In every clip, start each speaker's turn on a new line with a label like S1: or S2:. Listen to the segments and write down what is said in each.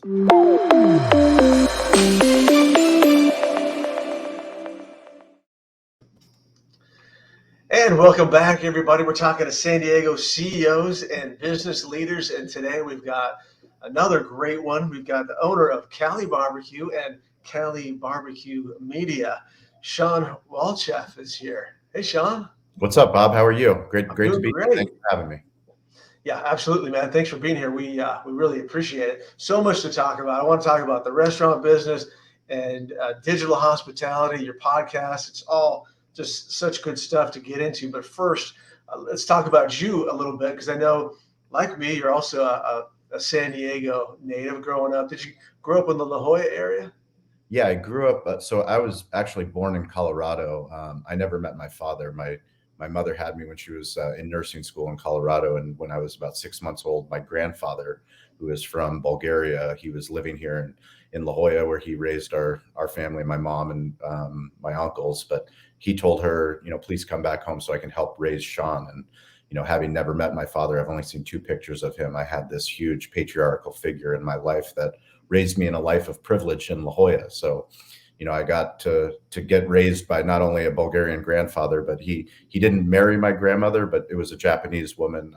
S1: And welcome back, everybody. We're talking to San Diego CEOs and business leaders, and today we've got another great one. We've got the owner of Cali BBQ and Cali BBQ Media, Shawn Walchef, is here. Hey, Shawn.
S2: What's up, Bob? How are you? Great
S1: I'm
S2: to
S1: doing
S2: be here.
S1: great.
S2: Thanks for having me.
S1: Yeah, absolutely, man. Thanks for being here. We really appreciate it. So much to talk about. I want to talk about the restaurant business and digital hospitality, your podcast. It's all just such good stuff to get into. But first, let's talk about you a little bit, because I know, like me, you're also a San Diego native growing up. Did you grow up in the La Jolla area?
S2: Yeah, I grew up. So I was actually born in Colorado. I never met my father. My mother had me when she was in nursing school in Colorado, and when I was about 6 months old, my grandfather, who is from Bulgaria, he was living here in La Jolla, where he raised our family, my mom and my uncles. But he told her, please come back home so I can help raise Shawn. And having never met my father, I've only seen 2 pictures of him. I had this huge patriarchal figure in my life that raised me in a life of privilege in La Jolla. So, I got to get raised by not only a Bulgarian grandfather, but he didn't marry my grandmother, but it was a Japanese woman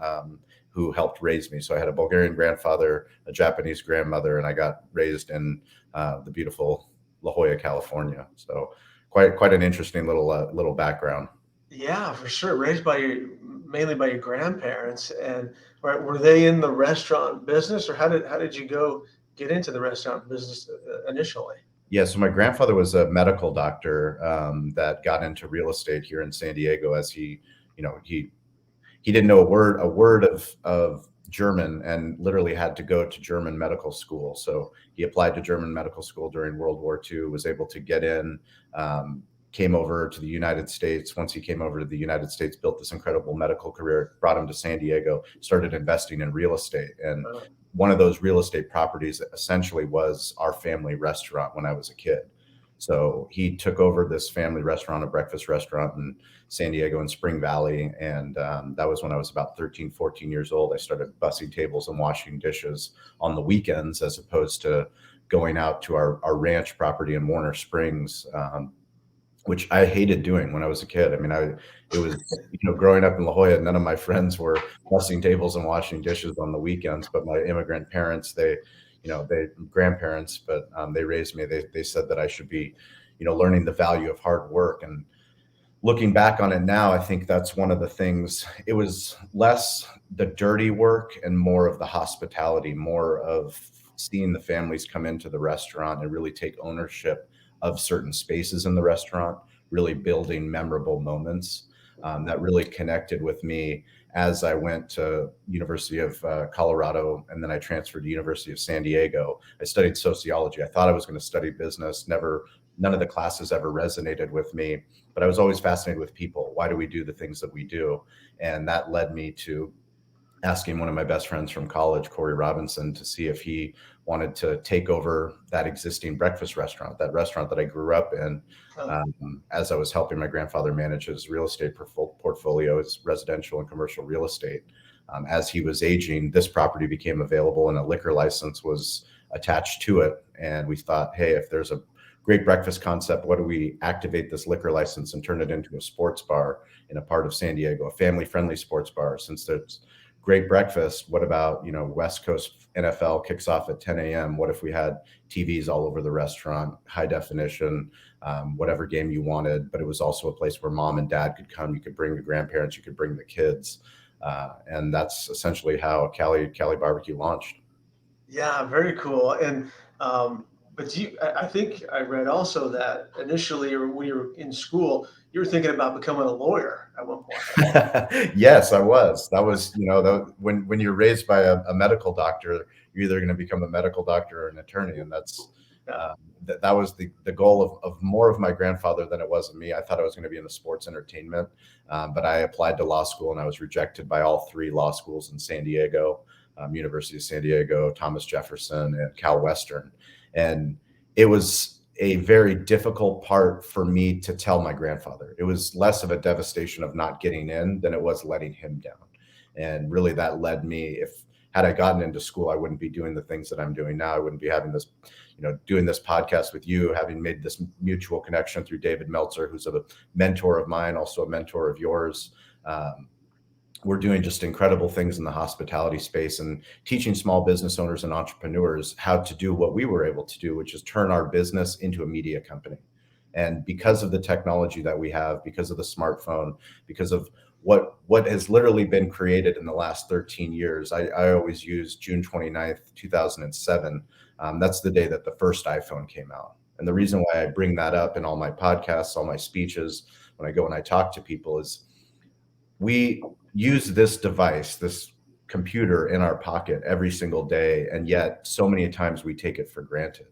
S2: who helped raise me. So I had a Bulgarian grandfather, a Japanese grandmother, and I got raised in the beautiful La Jolla, California. So quite an interesting little background.
S1: Yeah, for sure. Raised mainly by your grandparents, and were they in the restaurant business, or how did you get into the restaurant business initially?
S2: Yeah, so my grandfather was a medical doctor that got into real estate here in San Diego, as he didn't know a word of German, and literally had to go to German medical school. So he applied to German medical school during World War II, was able to get in, came over to the United States. Once he came over to the United States, built this incredible medical career, brought him to San Diego, started investing in real estate. And one of those real estate properties essentially was our family restaurant when I was a kid. So he took over this family restaurant, a breakfast restaurant in San Diego in Spring Valley. And that was when I was about 13, 14 years old. I started bussing tables and washing dishes on the weekends, as opposed to going out to our ranch property in Warner Springs, which I hated doing when I was a kid. I mean, it was, growing up in La Jolla, none of my friends were bussing tables and washing dishes on the weekends, but my immigrant parents, grandparents, but they raised me. They said that I should be, learning the value of hard work. And looking back on it now, I think that's one of the things. It was less the dirty work and more of the hospitality, more of seeing the families come into the restaurant and really take ownership of certain spaces in the restaurant, really building memorable moments that really connected with me as I went to University of Colorado, and then I transferred to University of San Diego. I studied sociology. I thought I was going to study business. None of the classes ever resonated with me, but I was always fascinated with people. Why do we do the things that we do? And that led me to asking one of my best friends from college, Corey Robinson, to see if he wanted to take over that existing breakfast restaurant, that restaurant that I grew up in, as I was helping my grandfather manage his real estate portfolio, his residential and commercial real estate. As he was aging, this property became available and a liquor license was attached to it. And we thought, hey, if there's a great breakfast concept, what do we activate this liquor license and turn it into a sports bar in a part of San Diego, a family-friendly sports bar? Since there's great breakfast, what about, West Coast NFL kicks off at 10 a.m. What if we had TVs all over the restaurant, high definition, whatever game you wanted, but it was also a place where mom and dad could come. You could bring the grandparents, you could bring the kids. And that's essentially how Cali BBQ launched.
S1: Yeah, very cool. And but I think I read also that initially, or when you were in school, you were thinking about becoming a lawyer at one point.
S2: Yes, I was. That was, when you're raised by a medical doctor, you're either going to become a medical doctor or an attorney, and that's that was the goal of more of my grandfather than it was of me. I thought I was going to be in the sports entertainment, but I applied to law school and I was rejected by all 3 law schools in San Diego, University of San Diego, Thomas Jefferson, and Cal Western. And it was a very difficult part for me to tell my grandfather. It was less of a devastation of not getting in than it was letting him down. And really that led me, had I gotten into school, I wouldn't be doing the things that I'm doing now. I wouldn't be having this, doing this podcast with you, having made this mutual connection through David Meltzer, who's a mentor of mine, also a mentor of yours. We're doing just incredible things in the hospitality space and teaching small business owners and entrepreneurs how to do what we were able to do, which is turn our business into a media company. And because of the technology that we have, because of the smartphone, because of what has literally been created in the last 13 years, I always use June 29th, 2007. That's the day that the first iPhone came out. And the reason why I bring that up in all my podcasts, all my speeches, when I go and I talk to people is we use this device, this computer in our pocket every single day. And yet so many times we take it for granted.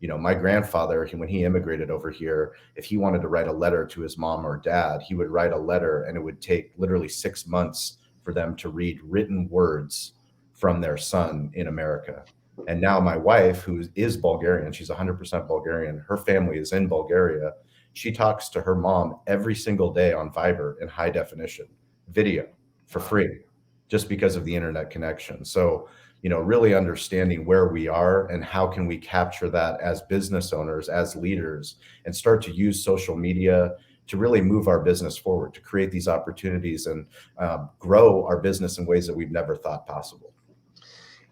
S2: My grandfather, when he immigrated over here, if he wanted to write a letter to his mom or dad, he would write a letter and it would take literally 6 months for them to read written words from their son in America. And now my wife, who is Bulgarian, she's 100% Bulgarian, her family is in Bulgaria. She talks to her mom every single day on Viber in high definition video for free, just because of the internet connection. So, really understanding where we are and how can we capture that as business owners, as leaders, and start to use social media to really move our business forward, to create these opportunities and grow our business in ways that we've never thought possible.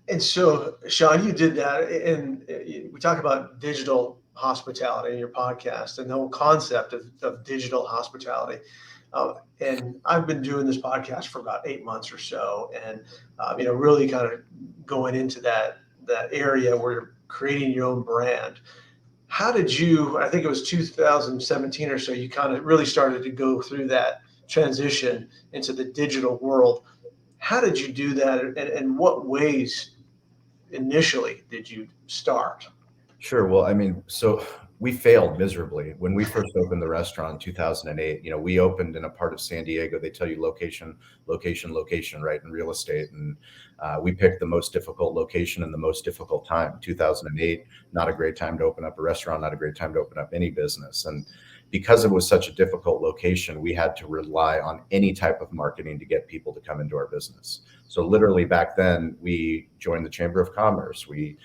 S1: And so, Shawn, you did that, and we talk about digital hospitality in your podcast and the whole concept of digital hospitality. And I've been doing this podcast for about 8 months or so, and really kind of going into that area where you're creating your own brand. How did you? I think it was 2017 or so. You kind of really started to go through that transition into the digital world. How did you do that, and what ways initially did you start?
S2: Sure. Well, so we failed miserably when we first opened the restaurant in 2008. We opened in a part of San Diego. They tell you location, right, in real estate. And we picked the most difficult location and the most difficult time. 2008, not a great time to open up a restaurant, not a great time to open up any business. And because it was such a difficult location, we had to rely on any type of marketing to get people to come into our business. So literally back then, we joined the Chamber of Commerce. We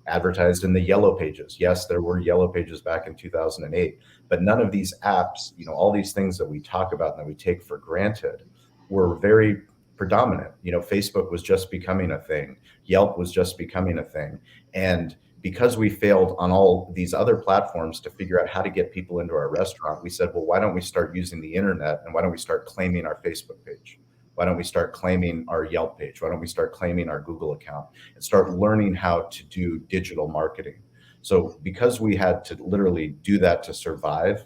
S2: advertised in the yellow pages. Yes, there were yellow pages back in 2008, but none of these apps, all these things that we talk about and that we take for granted were very predominant. Facebook was just becoming a thing. Yelp was just becoming a thing. And because we failed on all these other platforms to figure out how to get people into our restaurant, we said, well, why don't we start using the internet, and why don't we start claiming our Facebook page? Why don't we start claiming our Yelp page? Why don't we start claiming our Google account and start learning how to do digital marketing? So because we had to literally do that to survive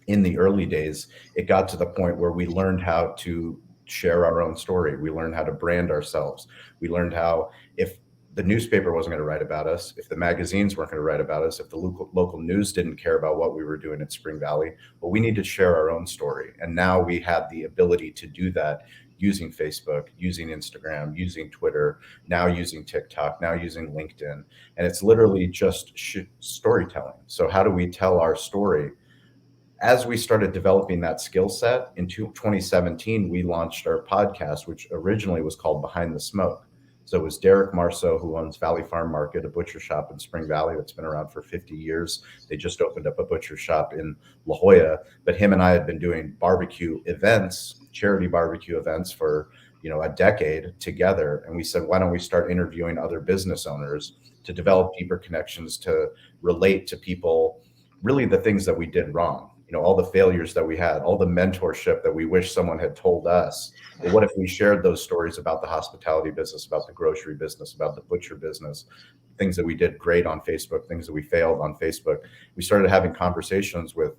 S2: in the early days, it got to the point where we learned how to share our own story. We learned how to brand ourselves. We learned how, if the newspaper wasn't going to write about us, if the magazines weren't going to write about us, if the local news didn't care about what we were doing in Spring Valley, well, we need to share our own story. And now we had the ability to do that using Facebook, using Instagram, using Twitter, now using TikTok, now using LinkedIn. And it's literally just storytelling. So how do we tell our story? As we started developing that skill set in 2017, we launched our podcast, which originally was called Behind the Smoke. So it was Derek Marceau, who owns Valley Farm Market, a butcher shop in Spring Valley that's been around for 50 years. They just opened up a butcher shop in La Jolla, but him and I had been doing barbecue events, charity barbecue events for, a decade together. And we said, why don't we start interviewing other business owners to develop deeper connections, to relate to people, really the things that we did wrong. All the failures that we had, all the mentorship that we wish someone had told us. Well, what if we shared those stories about the hospitality business, about the grocery business, about the butcher business, things that we did great on Facebook, things that we failed on Facebook. We started having conversations with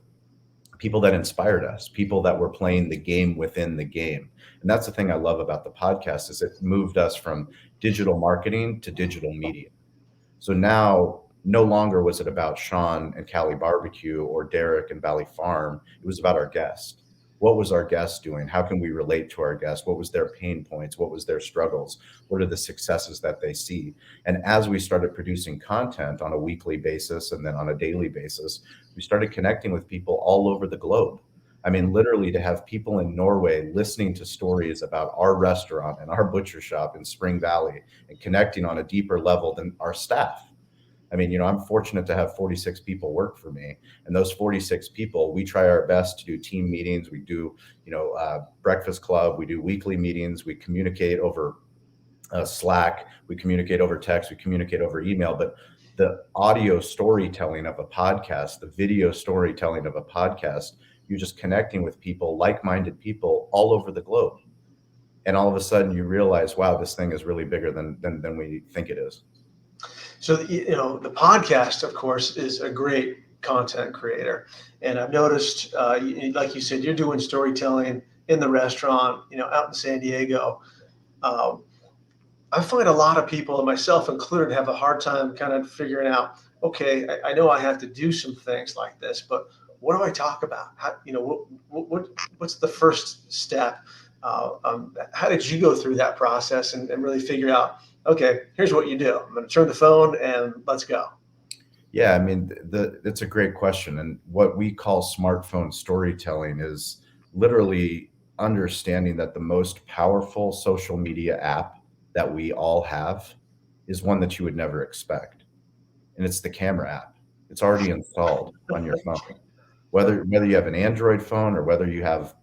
S2: people that inspired us, people that were playing the game within the game. And that's the thing I love about the podcast, is it moved us from digital marketing to digital media. So now, no longer was it about Shawn and Cali BBQ or Derek and Valley Farm. It was about our guest. What was our guest doing? How can we relate to our guest? What was their pain points? What was their struggles? What are the successes that they see? And as we started producing content on a weekly basis and then on a daily basis, we started connecting with people all over the globe. I mean, literally to have people in Norway listening to stories about our restaurant and our butcher shop in Spring Valley and connecting on a deeper level than our staff. I mean, I'm fortunate to have 46 people work for me, and those 46 people, we try our best to do team meetings. We do, breakfast club. We do weekly meetings. We communicate over Slack. We communicate over text. We communicate over email. But the audio storytelling of a podcast, the video storytelling of a podcast, you're just connecting with people, like-minded people all over the globe. And all of a sudden you realize, wow, this thing is really bigger than we think it is.
S1: So, the podcast, of course, is a great content creator. And I've noticed, like you said, you're doing storytelling in the restaurant, out in San Diego. I find a lot of people, and myself included, have a hard time kind of figuring out, okay, I know I have to do some things like this, but what do I talk about? How, what's the first step? How did you go through that process and really figure out, okay, here's what you do. I'm going to turn the phone and let's go.
S2: Yeah, I mean, it's a great question. And what we call smartphone storytelling is literally understanding that the most powerful social media app that we all have is one that you would never expect. And it's the camera app. It's already installed on your phone. Whether you have an Android phone or whether you have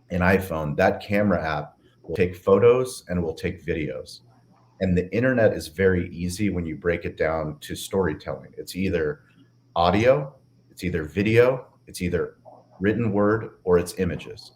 S2: an iPhone, that camera app will take photos and will take videos. And the internet is very easy when you break it down to storytelling. It's either audio, it's either video, it's either written word, or it's images.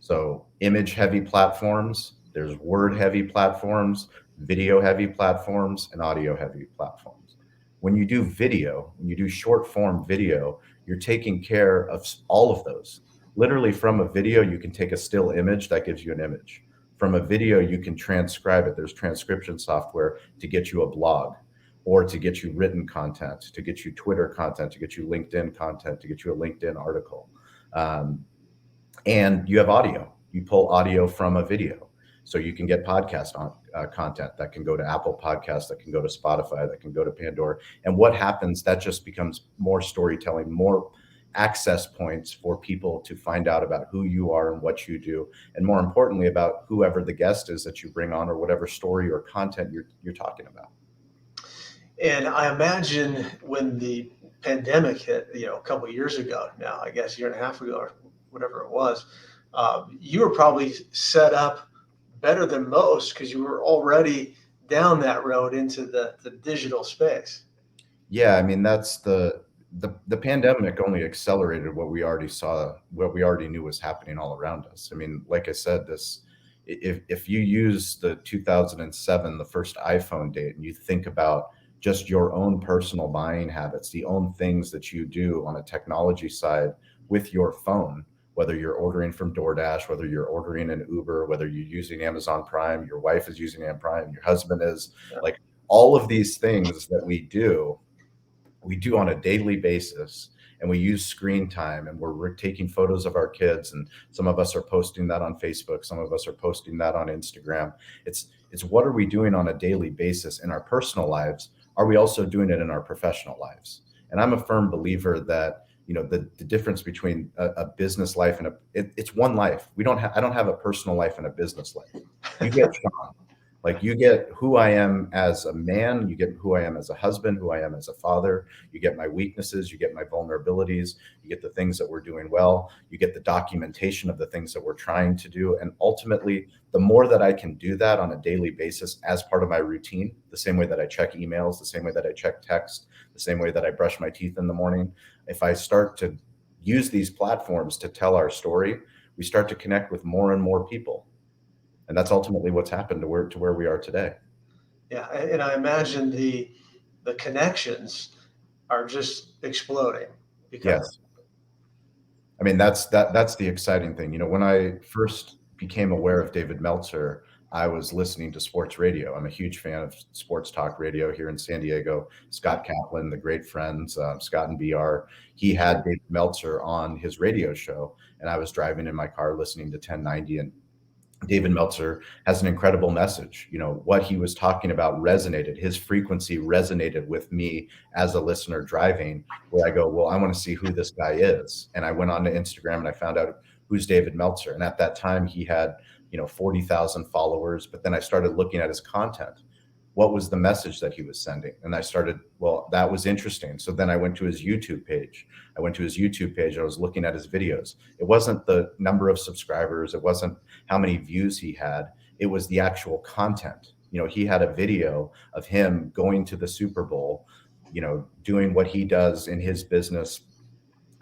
S2: So image heavy platforms, there's word heavy platforms, video heavy platforms, and audio heavy platforms. When you do video, when you do short form video, you're taking care of all of those. Literally from a video, you can take a still image that gives you an image. From a video, you can transcribe it. There's transcription software to get you a blog or to get you written content, to get you Twitter content, to get you LinkedIn content, to get you a LinkedIn article. And you have audio. You pull audio from a video. So you can get podcast content that can go to Apple Podcasts, that can go to Spotify, that can go to Pandora. And what happens, that just becomes more storytelling, more access points for people to find out about who you are and what you do, and more importantly, about whoever the guest is that you bring on or whatever story or content you're talking about.
S1: And I imagine when the pandemic hit, a couple of years ago now, I guess a year and a half ago or whatever it was, you were probably set up better than most because you were already down that road into the digital space.
S2: Yeah, I mean, that's the pandemic only accelerated what we already saw, what we already knew was happening all around us. I mean, like I said, if you use the 2007, the first iPhone date, and you think about just your own personal buying habits, the own things that you do on a technology side with your phone, whether you're ordering from DoorDash, whether you're ordering an Uber, whether you're using Amazon Prime, your wife is using Amazon Prime, your husband is, like all of these things that we do on a daily basis, and we use screen time, and we're taking photos of our kids, and some of us are posting that on Facebook, some of us are posting that on Instagram. It's what are we doing on a daily basis in our personal lives? Are we also doing it in our professional lives? And I'm a firm believer that the difference between a business life and it's one life. I don't have a personal life and a business life. You get Shawn. Like, you get who I am as a man, you get who I am as a husband, who I am as a father, you get my weaknesses, you get my vulnerabilities, you get the things that we're doing well, you get the documentation of the things that we're trying to do. And ultimately, the more that I can do that on a daily basis as part of my routine, the same way that I check emails, the same way that I check text, the same way that I brush my teeth in the morning, if I start to use these platforms to tell our story, we start to connect with more and more people. And that's ultimately what's happened to where we are today.
S1: Yeah, and I imagine the connections are just exploding because
S2: yes. I mean, that's the exciting thing. When I first became aware of David Meltzer, I was listening to sports radio. I'm a huge fan of sports talk radio here in San Diego. Scott Kaplan, the great friends, Scott and BR, he had David Meltzer on his radio show, and I was driving in my car listening to 1090, and David Meltzer has an incredible message. You know, what he was talking about resonated. His frequency resonated with me as a listener driving, where I go, well, I want to see who this guy is. And I went on to Instagram and I found out who's David Meltzer. And at that time he had, 40,000 followers. But then I started looking at his content. What was the message that he was sending? And I started, well, that was interesting. So then I went to his YouTube page. I was looking at his videos. It wasn't the number of subscribers. It wasn't how many views he had. It was the actual content. He had a video of him going to the Super Bowl, doing what he does in his business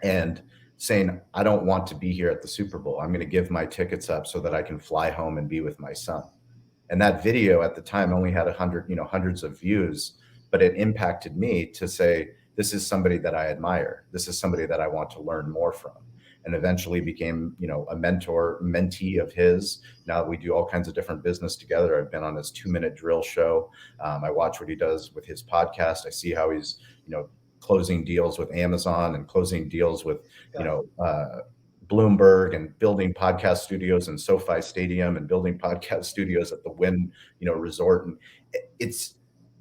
S2: and saying, I don't want to be here at the Super Bowl. I'm going to give my tickets up so that I can fly home and be with my son. And that video at the time only had hundreds of views, but it impacted me to say, this is somebody that I admire. This is somebody that I want to learn more from. And eventually became, a mentee of his. Now we do all kinds of different business together. I've been on his 2-minute drill show. I watch what he does with his podcast. I see how he's, closing deals with Amazon and closing deals with, Bloomberg, and building podcast studios in SoFi Stadium and building podcast studios at the Wynn, resort. And it's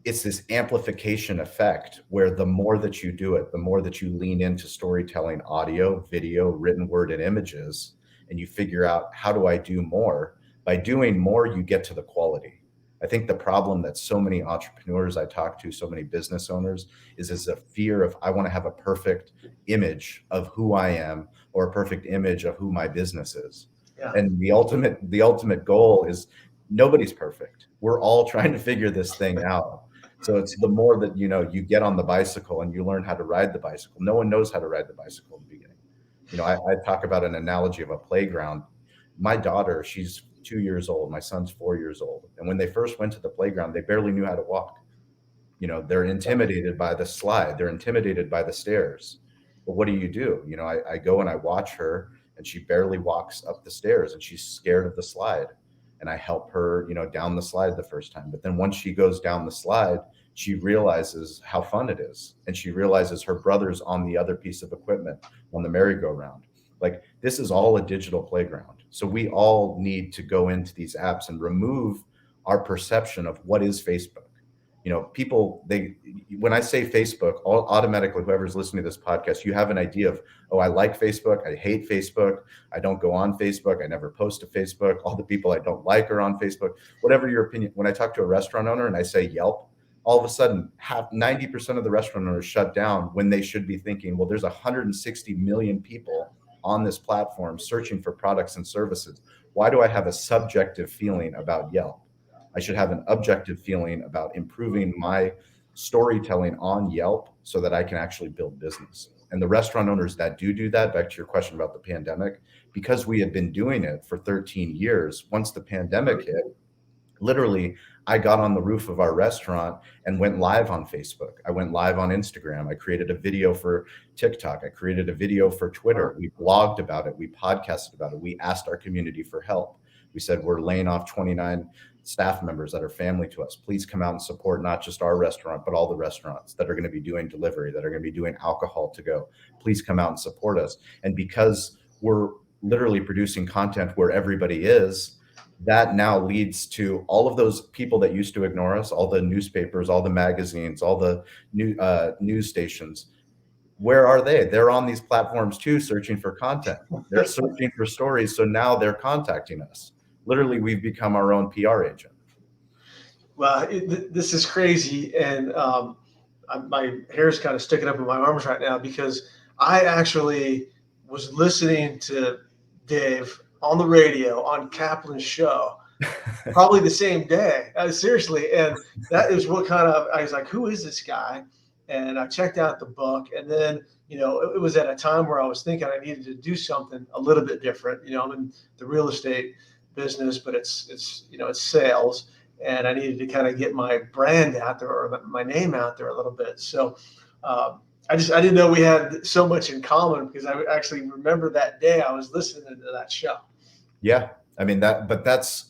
S2: this amplification effect where the more that you do it, the more that you lean into storytelling, audio, video, written word, and images, and you figure out, how do I do more? By doing more, you get to the quality. I think the problem that so many entrepreneurs I talk to, so many business owners, is a fear of, I want to have a perfect image of who I am or a perfect image of who my business is.
S1: Yeah.
S2: And the ultimate goal is, nobody's perfect. We're all trying to figure this thing out. So it's the more that, you get on the bicycle and you learn how to ride the bicycle. No one knows how to ride the bicycle in the beginning. I talk about an analogy of a playground. My daughter, she's 2 years old. My son's 4 years old. And when they first went to the playground, they barely knew how to walk. They're intimidated by the slide. They're intimidated by the stairs. But what do? I go and I watch her, and she barely walks up the stairs and she's scared of the slide. And I help her, down the slide the first time. But then once she goes down the slide, she realizes how fun it is. And she realizes her brother's on the other piece of equipment on the merry-go-round. Like, this is all a digital playground. So we all need to go into these apps and remove our perception of what is Facebook. People, when I say Facebook, automatically, whoever's listening to this podcast, you have an idea of, oh, I like Facebook, I hate Facebook, I don't go on Facebook, I never post to Facebook, all the people I don't like are on Facebook, whatever your opinion. When I talk to a restaurant owner and I say Yelp, all of a sudden, 90% of the restaurant owners shut down, when they should be thinking, well, there's 160 million people on this platform searching for products and services. Why do I have a subjective feeling about Yelp? I should have an objective feeling about improving my storytelling on Yelp so that I can actually build business. And the restaurant owners that do that, back to your question about the pandemic, because we had been doing it for 13 years, once the pandemic hit, literally, I got on the roof of our restaurant and went live on Facebook. I went live on Instagram. I created a video for TikTok. I created a video for Twitter. We blogged about it. We podcasted about it. We asked our community for help. We said, we're laying off 29 staff members that are family to us. Please come out and support not just our restaurant, but all the restaurants that are going to be doing delivery, that are going to be doing alcohol to go. Please come out and support us. And because we're literally producing content where everybody is, that now leads to all of those people that used to ignore us, all the newspapers, all the magazines, all the news stations. Where are they? They're on these platforms too, searching for content. They're searching for stories. So now they're contacting us. Literally, we've become our own PR agent.
S1: Well, this is crazy. And my hair's kind of sticking up in my arms right now, because I actually was listening to Dave on the radio on Kaplan's show, probably the same day. Seriously. And that is what I was like, who is this guy? And I checked out the book, and then, it was at a time where I was thinking I needed to do something a little bit different. I'm in the real estate business, but it's sales, and I needed to kind of get my brand out there, or my name out there a little bit. So I didn't know we had so much in common, because I actually remember that day I was listening to that show.
S2: Yeah. I mean, that's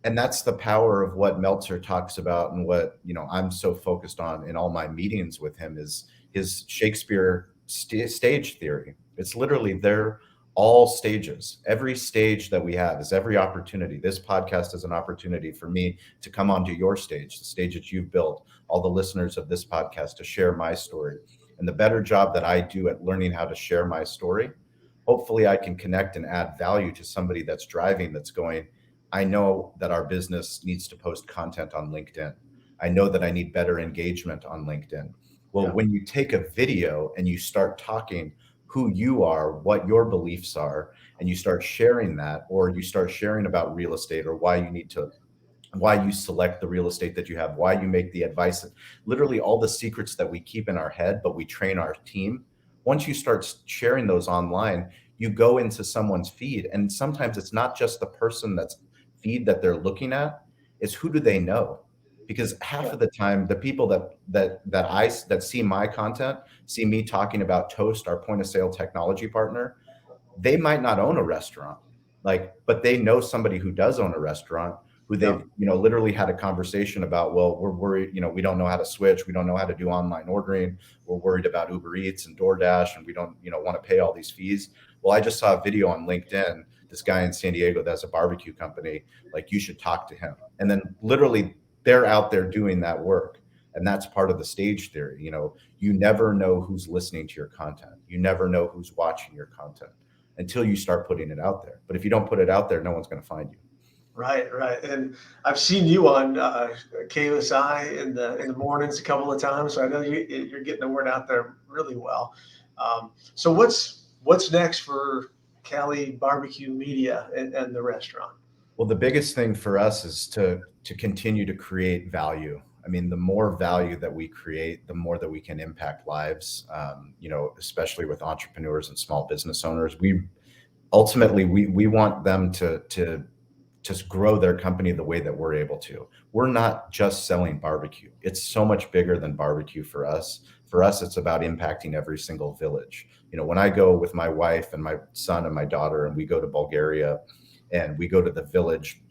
S2: the power of what Meltzer talks about, and what, I'm so focused on in all my meetings with him, is his Shakespeare stage theory. It's literally, there all stages. Every stage that we have is every opportunity. This podcast is an opportunity for me to come onto your stage, the stage that you've built, all the listeners of this podcast, to share my story. And the better job that I do at learning how to share my story, hopefully I can connect and add value to somebody that's driving, that's going, I know that our business needs to post content on LinkedIn. I know that I need better engagement on LinkedIn. Well,
S1: Yeah.
S2: when you take a video and you start talking who you are, what your beliefs are, and you start sharing that, or you start sharing about real estate, or why you select the real estate that you have, why you make the advice, literally all the secrets that we keep in our head, but we train our team. Once you start sharing those online, you go into someone's feed, and sometimes it's not just the person that's feed that they're looking at, it's who do they know? Because half of the time, the people that see my content, see me talking about Toast, our point of sale technology partner, they might not own a restaurant, but they know somebody who does own a restaurant, who
S1: Yeah.
S2: they've, literally had a conversation about. Well, we're worried, we don't know how to switch. We don't know how to do online ordering. We're worried about Uber Eats and DoorDash, and we don't, want to pay all these fees. Well, I just saw a video on LinkedIn, this guy in San Diego that's a barbecue company, like, you should talk to him. And then literally they're out there doing that work. And that's part of the stage theory. You never know who's listening to your content. You never know who's watching your content until you start putting it out there. But if you don't put it out there, no one's going to find you.
S1: Right, right. And I've seen you on KUSI in the mornings a couple of times, so I know you're getting the word out there really well. So what's next for Cali BBQ Media and the restaurant?
S2: Well, the biggest thing for us is to continue to create value. I mean, the more value that we create, the more that we can impact lives. Especially with entrepreneurs and small business owners. We want them to just grow their company the way that we're able to. We're not just selling barbecue. It's so much bigger than barbecue for us. For us, it's about impacting every single village. When I go with my wife and my son and my daughter, and we go to Bulgaria, and we go to the village,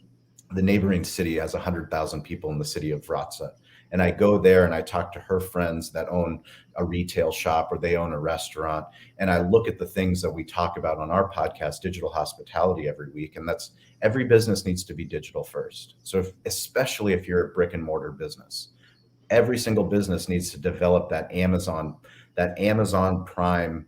S2: the neighboring city has 100,000 people in the city of Vratsa. And I go there and I talk to her friends that own a retail shop or they own a restaurant. And I look at the things that we talk about on our podcast, digital hospitality, every week. And that's, every business needs to be digital first. So especially if you're a brick and mortar business, every single business needs to develop that Amazon Prime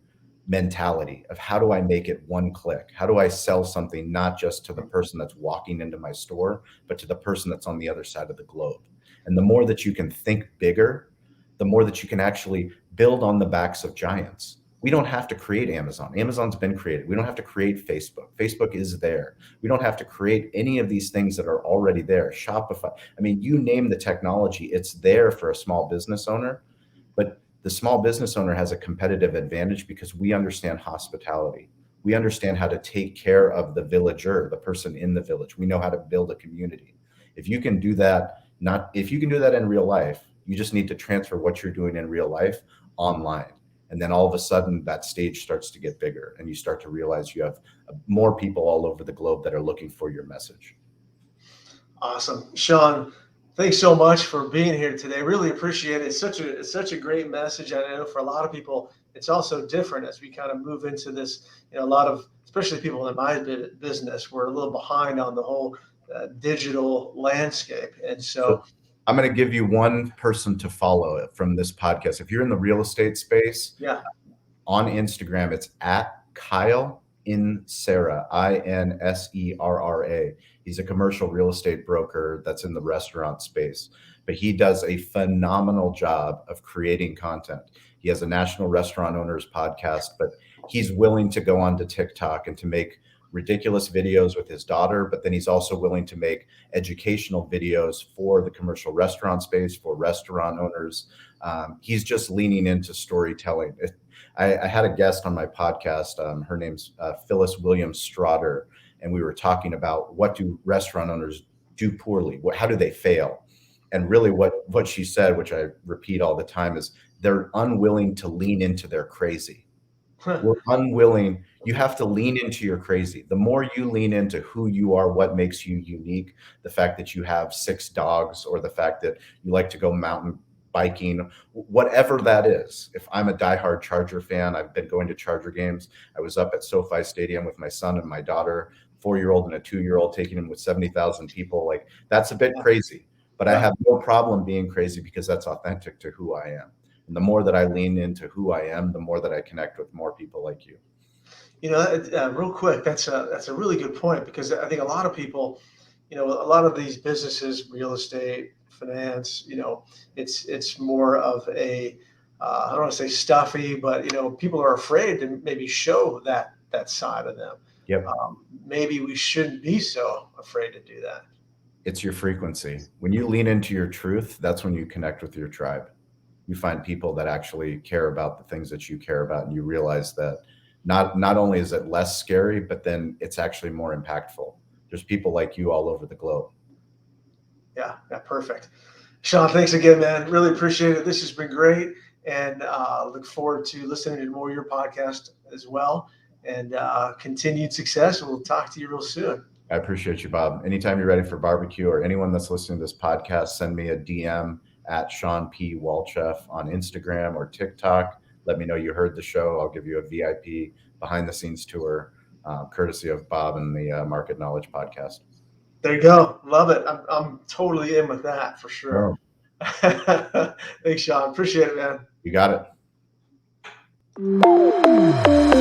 S2: mentality of, how do I make it one click? How do I sell something not just to the person that's walking into my store, but to the person that's on the other side of the globe? And the more that you can think bigger, the more that you can actually build on the backs of giants. We don't have to create Amazon. Amazon's been created. We don't have to create Facebook. Facebook is there. We don't have to create any of these things that are already there. Shopify. I mean, you name the technology, it's there for a small business owner. But the small business owner has a competitive advantage because we understand hospitality. We understand how to take care of the villager, the person in the village. We know how to build a community. If you can do that, if you can do that in real life, you just need to transfer what you're doing in real life online. And then all of a sudden that stage starts to get bigger, and you start to realize you have more people all over the globe that are looking for your message.
S1: Awesome. Shawn, thanks so much for being here today. Really appreciate it. It's such a great message. I know for a lot of people, it's also different as we kind of move into this, a lot of, especially people in my business, we're a little behind on the whole digital landscape. And so
S2: I'm going to give you one person to follow from this podcast. If you're in the real estate space,
S1: yeah,
S2: on Instagram, it's at Kyle Inserra, Inserra. He's a commercial real estate broker that's in the restaurant space, but he does a phenomenal job of creating content. He has a national restaurant owners podcast, but he's willing to go onto TikTok and to make ridiculous videos with his daughter, but then he's also willing to make educational videos for the commercial restaurant space, for restaurant owners. He's just leaning into storytelling. I had a guest on my podcast. Her name's Phyllis Williams Strotter, and we were talking about, what do restaurant owners do poorly? How do they fail? And really what she said, which I repeat all the time, is they're unwilling to lean into their crazy. We're unwilling. You have to lean into your crazy. The more you lean into who you are, what makes you unique, the fact that you have 6 dogs, or the fact that you like to go mountain biking, whatever that is. If I'm a diehard Charger fan, I've been going to Charger games. I was up at SoFi Stadium with my son and my daughter, 4-year-old and a 2-year-old, taking him with 70,000 people. Like, that's a bit crazy, but I have no problem being crazy because that's authentic to who I am. And the more that I lean into who I am, the more that I connect with more people like you.
S1: Real quick, that's a really good point, because I think a lot of people, a lot of these businesses, real estate, finance, it's more of a, I don't want to say stuffy, but people are afraid to maybe show that side of them.
S2: Yep.
S1: Maybe we shouldn't be so afraid to do that.
S2: It's your frequency. When you lean into your truth, that's when you connect with your tribe. You find people that actually care about the things that you care about, and you realize that not only is it less scary, but then it's actually more impactful. There's people like you all over the globe.
S1: Yeah, perfect. Shawn, thanks again, man. Really appreciate it. This has been great, and look forward to listening to more of your podcast as well. And continued success. We'll talk to you real soon.
S2: I appreciate you, Bob. Anytime you're ready for barbecue, or anyone that's listening to this podcast, send me a DM at Shawn P. Walchef on Instagram or TikTok. Let me know you heard the show. I'll give you a VIP behind the scenes tour, courtesy of Bob and the Market Knowledge Podcast.
S1: There you go. Love it. I'm totally in with that for sure.
S2: Oh.
S1: Thanks, Shawn. Appreciate it, man.
S2: You got it.